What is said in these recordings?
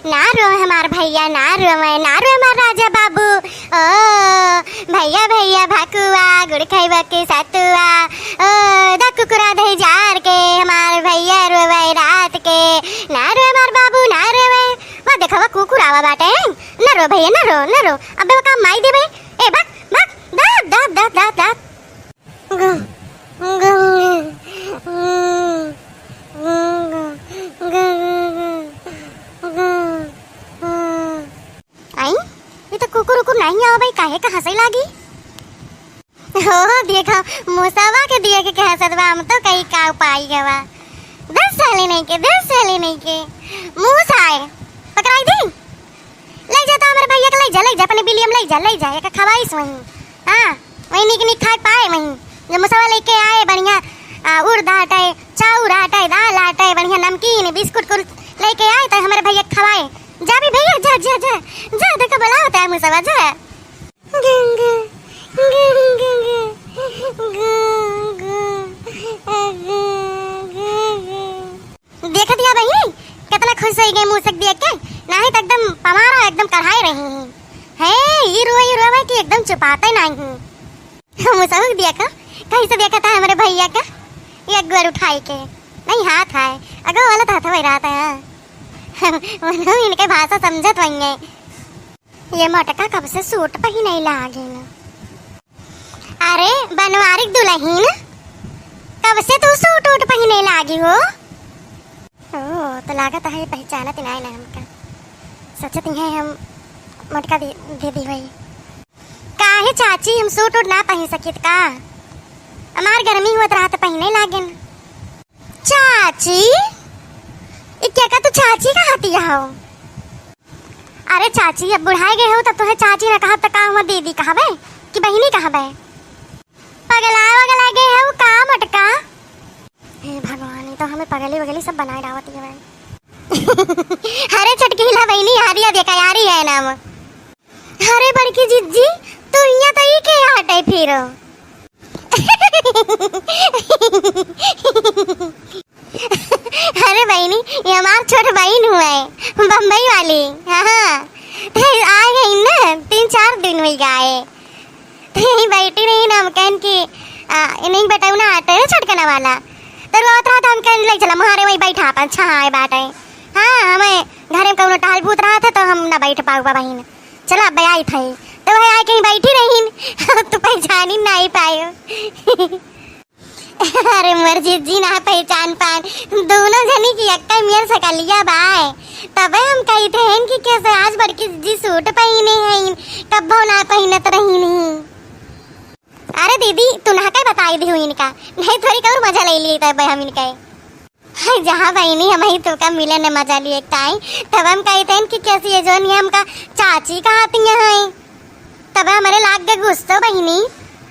ना रो हमार भैया, ना रो हमार राजा बाबू। ओ भैया भैया भाकुआ गुड़ खैबा के सतुआ, ओ द कुकुरा दही जार के हमार भैया रोवे रात के। ना रो हमार बाबू, ना रोवे। वाह देखो वो कुकुर आवा बाटे। ना रो भैया, ना रो ना रो। अबे वो काम माई देबे। ए भाग भाग, दाद दाद दाद दाद दाद। ये तो कुकुर उकुर नहीं आओ भाई, काहे का हंसई लागी। हो देखा मुसावा के दिए के हंसत बा, हम तो कई का पाई गवा। 10 साल नहीं के मुंह आए पकड़ाई दी। ले जा तो हमारे भैया के ले जा अपने बिलियम ले जा एक खवाइस वहीं। हां वहीं निक खा पाए वहीं। जो मुसावा लेके आए बढ़िया उड़द आटा चाउर आटा दाल आटा बढ़िया नमकीन बिस्कुट कुल लेके आए तो हमारे भैया खवाए। जा भी भैया जा जा जा जा देखो बड़ा होता है मुसावा जा। देख दिया भाई कितना खुश हो गए मुंह से देख के। नहीं तो एकदम पमारा एकदम कढ़ाई रही है ये रोए कि एकदम छुपाते नहीं। मुसावा दिया का कहीं से देखा था हमारे भैया का एक बार उठाई के नहीं हाथ है अगर वाला था वही रहा था। इनके भाषा समझत वही है। ये मटका कब से सूट पर ही नहीं लागे ना। अरे बनवारिक दुल्हन कब से तू सूट उठ पर ही नहीं लागी हो। ओ तो लागत है पहचानत नहीं ना हमका। सोचत है हम मटका दे दी भाई। काहे चाची हम सूट उठ ना पहन सकित का। हमार गर्मी होत रहा तो पहने लागेन। चाची क्या का तू चाची कहती हो। अरे चाची अब बुढ़ाए गए हो तब तो है चाची ने कहा तो का हम दीदी कहबे कि बहिनी कहबे। पगला गए हो का मटका। हे भगवान तो हमें पगली सब बनाए डावत है। अरे चटकीला बहिनी यारिया देखा यारी है नाम। अरे बड़की जिज्जी तू यहाँ तो ही के हटे फिर। अरे बहनी ये हमार छोट बहन हुआ है बम्बई वाली। हाँ आ गई ना 3-4 दिन हुई गए बैठी रही ना हम कहन की नहीं बताऊ ना आटे ना छटकना वाला तो रोत रहा था। हम कहने लग चला मुहारे वही बैठा अपन छाए बाटे। हाँ हमें घर में कौन टहल भूत रहा था तो हम ना बैठ पाऊ बहन। चला अब आई थी तो वह आए कहीं बैठी रही तो पहचान ही नहीं पाए। अरे मर्जी जी ना पहचान पान दोनों जनी की अक्का मेर सकलिया बाय। तबे हम कहते हैं कि कैसे आज बड़की जी सूट पहने हैं कब ना पहनत रही नहीं। अरे दीदी तू ना क्या बताई दी हुई इनका नहीं थोड़ी कौर मजा ले ली तब हम इनका जहाँ बहनी हम ही तो का मिले ने मजा लिए टाइम। तब हम कहते हैं कि कैसी ये जो नियम का चाची कहती है। तब हमारे लाग गए गुस्सो बहनी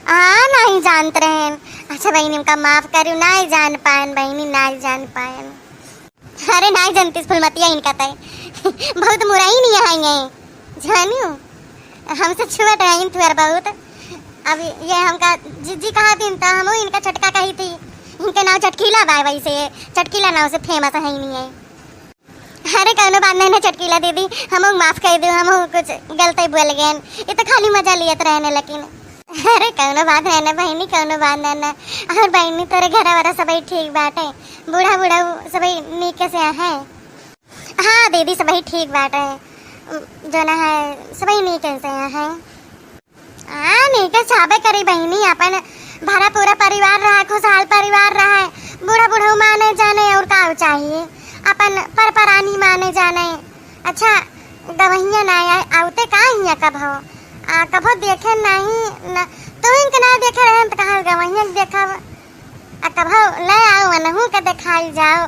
नहीं जानते रहे। अच्छा बहनी का माफ करूँ नहीं जान पाए बहनी नहीं जान पाए। अरे नहीं जानती फुलमतिया इनका तय बहुत मुराई नहीं आएंगे जानियो हमसे छुआ रही तुअर बहुत। अब ये हमका जिज्जी कहा थी तो हम इनका चटका कही थी। इनके नाव चटकीला बाय वैसे चटकीला नाव से फेमस है ही नहीं है। अरे कौनो बात नहीं चटकीला दीदी हम माफ कर दो हम कुछ गलती बोल गए ये तो खाली मजा लियत रहने लेकिन। अरे कौनो बात रहना बहनी कौनो बात रहना। और बहनी तेरे घर वाला सभी ठीक बाटे बूढ़ा बूढ़ा सभी नीके से है। हाँ दीदी सभी ठीक बाटे जो ना है सभी नीके से है। हाँ नीके छाबे करी बहनी अपन भरा पूरा परिवार रहा खुशहाल परिवार रहा बूढ़ा बूढ़ा माने जाने और का चाहिए अपन परपरानी माने जाने। अच्छा गवहिया ना आउते का हिया कब हो कभो देखे नहीं न तो इनके ना देखे रहे तो कहा गवहिया देखा कभो ले आओ नहू के दिखाई जाओ।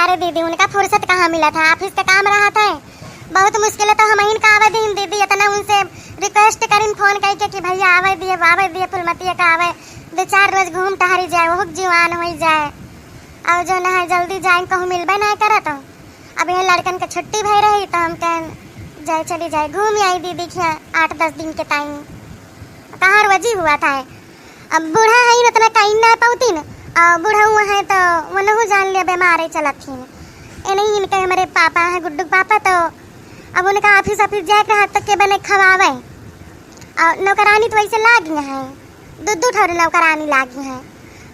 अरे दीदी उनका फुर्सत कहाँ मिला था ऑफिस का काम रहा था बहुत मुश्किल है तो हम इनका आवे दिन दीदी इतना उनसे रिक्वेस्ट करीन फोन करके कि भैया आवे दिए फुलमतिया का आवे 2-4 रोज घूम टहरी जाए वो जीवान हो जाए और जो ना है जल्दी जाए कहूँ मिलबे नहीं करे तो अब ये लड़कन के छुट्टी भई रही तो हम कह जाए चली जाए घूम आई दीदी क्या 8-10 दिन के टाइम कहाँ रोजी हुआ था। अब बूढ़ा है इतना कहीं ना पाती न और बूढ़ा हुआ है तो वो नहीं जान लिया बीमार चलत थी नहीं इनके हमारे पापा हैं गुड्डू पापा, तो अब उनका ऑफिस जाके हाथ तक के बने खवावे। और नौकरानी तो वैसे लागी हैं, दूध ठहरे नौकरानी लागी हैं।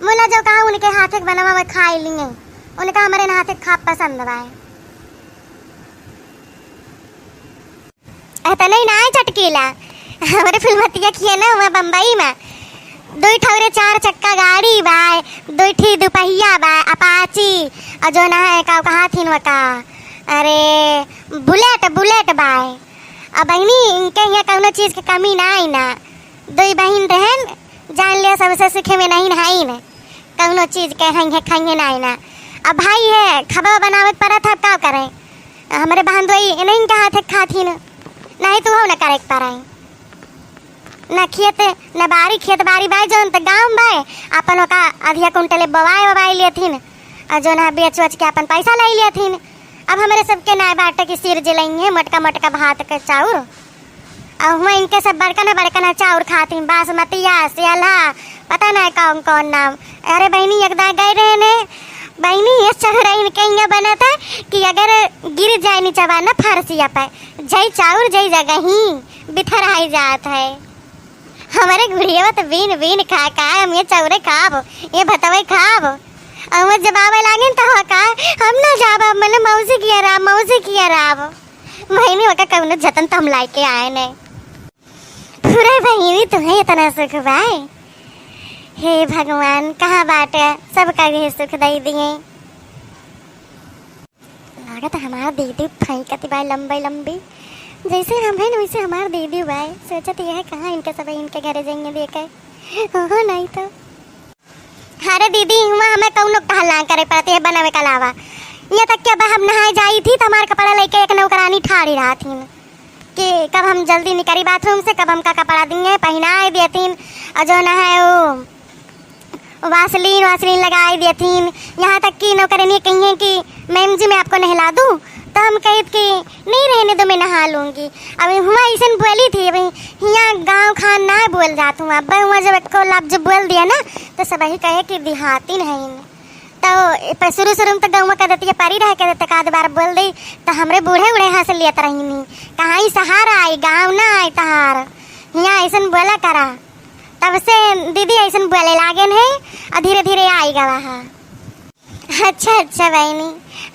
मुला जो कहा उनके हाथे बनवा हुआ खा लिए, उनका हमारे हाथे खा पसंद है। ऐसा नहीं ना चटकीला हमारे फिल्मतिया किए ना वहाँ बम्बई में 2 ठौरे 4 चक्का गाड़ी बाय, 2 ठी दुपहिया बाय अपाची, और जो ना है का कहा थी का अरे बुलेट बाय। अब बहनी इनके यहाँ कौनो चीज़ की कमी ना आई ना, 2 बहन रहन जान लिया सबसे सीखे में नहीं है ना, कौनो चीज़ के हैं खाइए ना आई ना। अब भाई है खबर बनावत पड़ा था, क्या करें हमारे बहन दोई नहीं कहा थे खाती नहीं तो हो ना करे पाए ना खेत न बारी खेत बारी बाई जो तो गाँव बाय अपन का आधिया कुंटले बवाई लेथिन, और जो ना बेच वच के अपन पैसा ले लेथिन। अब हमारे सबके ना बाटे की सिर जलेंगे मोटका भात के चाउर, और हुआ इनके सब बड़का ना चाउर खाती बासमतिया सियाला पता ना कौन कौन नाम। अरे बहनी एकदा गए रहे ने बहनी ये चढ़ा इनके यहाँ बना था कि अगर गिर जाए नीचे ना फरसिया पे जय चाउर जय जगह ही बिथर आई जात है। हमारे गुड़िया तो बीन खा हम ये चाउरे खाब ये भतवे खाब, और जब आवे लागे तो का हम ना जाब मैंने मौसी किया राब बहनी वका कौन जतन तो हम लाके आए ने। पूरा बहनी तुम्हें इतना सुख भाई, हे भगवान कहाँ बाटे सबका भी सुख दे दिए। लागत हमारा दीदी फैंकती भाई लंबी जैसे हम हैं वैसे हमारा दीदी भाई सोचत ये है कहाँ इनके सब इनके घरे जाएंगे देखे हो नहीं तो। अरे दीदी हुआ हमें कौन कहल ना करे पड़ती है बनावे के अलावा, यहाँ तक कि अब हम नहाए जाई थी तो हमारे कपड़ा लेके एक नौकरानी ठाड़ी रहा थी कि कब हम जल्दी निकली बाथरूम से, कब हम का कपड़ा देंगे पहनाए देतीन, और जो ना है वो वासलीन लगाई देतीन। यहाँ तक कि नौकरानी कहिए कि मैम जी मैं आपको नहला दूँ, तो हम कही कि नहीं रहने दो मैं नहा लूँगी। अब हुआ ऐसा बोली थी भाई यहाँ गाँव खान ना बोल जात हूँ, अब हुआ जब को लफ्ज बोल दिया ना तो सब ही कहे कि देहाती नहीं। तो शुरू में तो गाँव में कह देती है परी रह के देते का बार बोल दी तो हमरे बूढ़े हंस लियत रही नहीं कहाँ ही सहारा आई गाँव ना आई तहार यहाँ ऐसा बोला करा। तब से दीदी ऐसा बोले लागे है और धीरे धीरे आई गवा है। अच्छा बहनी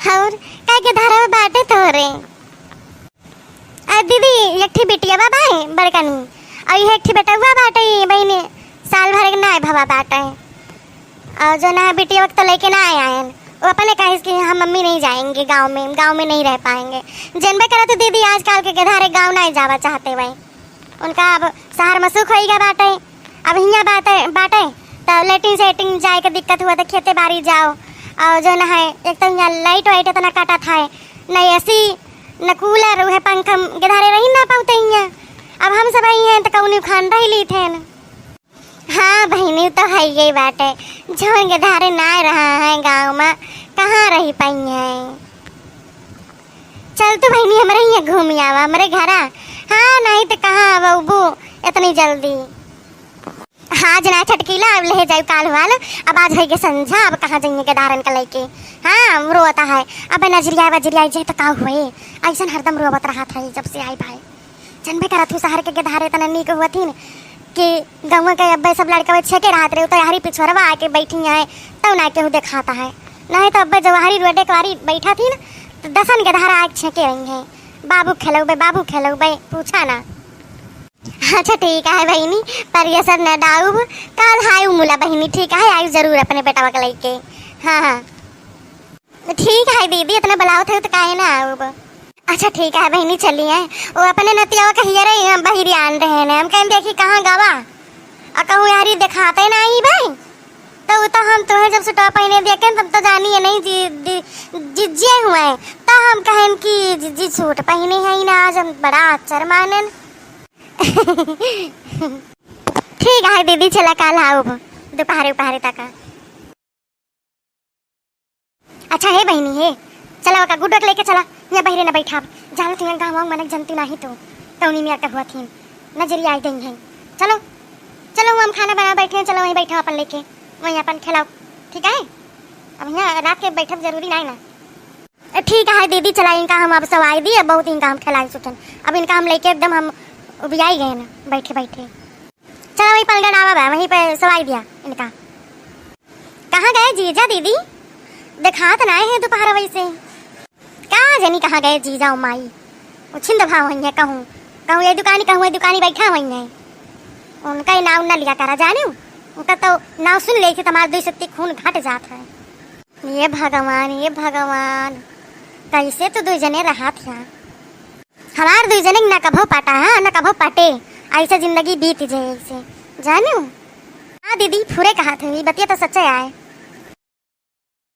और क्या के धारा में बाटे तो रे दीदी एक ठी बिटिया बाबा है बड़कनी और ये एक ठी बेटा हुआ बाटे बहनी साल भर के ना भवा बाटे, और जो ना बिटिया वक्त लेके ना आए वो अपने कहे कि हम मम्मी नहीं जाएंगे गांव में नहीं रह पाएंगे। जनबे करा तो दीदी आजकल के गधारे गांव नहीं जावा चाहते भाई, उनका अब शहर में सुख होगा बाटे। अब यहाँ बाटे तो लेटिंग सेटिंग जाए के दिक्कत हुआ तो खेते बाड़ी जाओ, और जो ना है एक तो यहाँ लाइट वाइट इतना काटा था न एसी न कूलर वह पंखा गधारे रही ना पाते यहाँ। अब हम सब आई हैं तो कौन खान रही ली थे न। हाँ बहनी तो है यही बात है, जो गधारे ना रहा है गांव में कहाँ रही पाई है। चल तो बहनी हमारे यहाँ घूम आवा हमारे घर। हाँ नहीं तो कहाँ बबू इतनी जल्दी। हाँ जना छटकीला अब ले जाए काल वाल, अब आज है के संझा अब कहाँ जाएंगे गदारन का लेके। हाँ रोता है अब नजरिया वजरिया जाए तो का हुए ऐसा हरदम रोवत रहा था जब से आई भाई। जनबे करा तू शहर के गधारे तना नीक हुआ थी कि गाँव के अब सब लड़का छेके रहत रहे तो यारी पिछड़वा आके बैठी है तब ना केहू दिखाता है, नहीं तो अब जब हरी रोडे कवारी बैठा थी ना तो 10 गधारा आके छेके रही है बाबू खेलो भाई पूछा ना। अच्छा ठीक है बहनी पर ये सब न डाऊब कल हाय मुला बहनी ठीक है आयु जरूर अपने बेटा के लेके। हाँ ठीक है दीदी इतना बुलाओ थे तो काहे ना आऊब। अच्छा ठीक है बहनी चलिए वो अपने नतिया कहिए रहे हम बहिरी आन रहे हैं हम कहीं देखी कहाँ गवा और कहूँ यारी दिखाते ना ही भाई तो हम तुम्हें जब सुटा पहने देखे तब तो जानिए नहीं जिज्जे हुए तो हम कहें कि जिज्जी सूट पहने हैं ना आज हम बड़ा आचर मानन। ठीक है दीदी चला कल आओ दोपहर तक। अच्छा है बहनी है चला का गुड्डक लेके चला यहाँ बहरे न बैठा जानो तुम्हें गाँव मनक जनती नहीं तो कौनी में आकर हुआ थी नजरिया आई गई है। चलो हम खाना बना बैठे हैं चलो वहीं बैठा अपन लेके वहीं अपन खिलाओ ठीक है। अब यहाँ रात के बैठक जरूरी नहीं ना। ठीक है दीदी, चला इनका हम अब सवाई दिए, बहुत इनका हम खिलाई सुटन। अब इनका हम लेके एकदम हम उबियाई गए ना बैठे बैठे। चला वही पलगन आवा वहीं पे सवाई दिया इनका। कहाँ गए जीजा दीदी? दिखा तो ना है दोपहर वैसे। कहाँ जानी कहाँ गए जीजा और माई? वो छिंद भाव हुई है, कहूँ कहूँ ये दुकानी बैठा हुई है। उनका नाव न लिया करा जाने, उनका तो नाव सुन ले तुम्हारे 2 सत्ती खून घट जाता है। ये भगवान कैसे तो 2 जने रहा था। हमार 2 जने न कभो पटा है न कभो पटे, ऐसा जिंदगी बीत जाए ऐसे जाने। हाँ दीदी फुरे कहा थे, बतिया तो सच्चा आए।